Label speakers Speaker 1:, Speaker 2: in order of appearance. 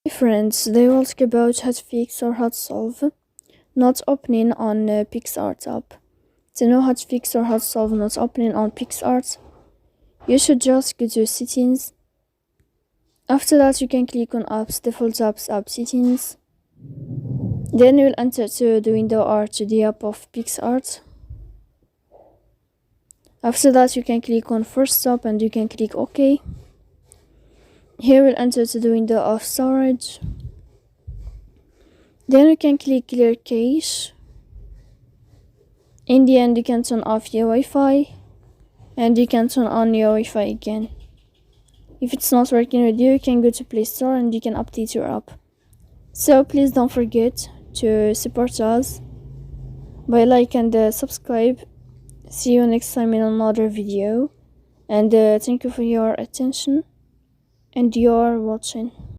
Speaker 1: Hey friends, they will talk about how to fix or how to solve not opening on Picsart app. To know how to fix or how to solve not opening on Picsart, you should just go to settings. After that, you can click on apps, default apps, app settings. Then you will enter to the window or to the app of Picsart. After that, you can click on first stop and you can click OK. Here we'll enter to the window of storage. Then you can click clear cache. In the end, you can turn off your Wi-Fi and you can turn on your Wi-Fi again. If it's not working with you, you can go to Play Store and you can update your app. So please don't forget to support us by like and subscribe. See you next time in another video, and thank you for your attention and your watching.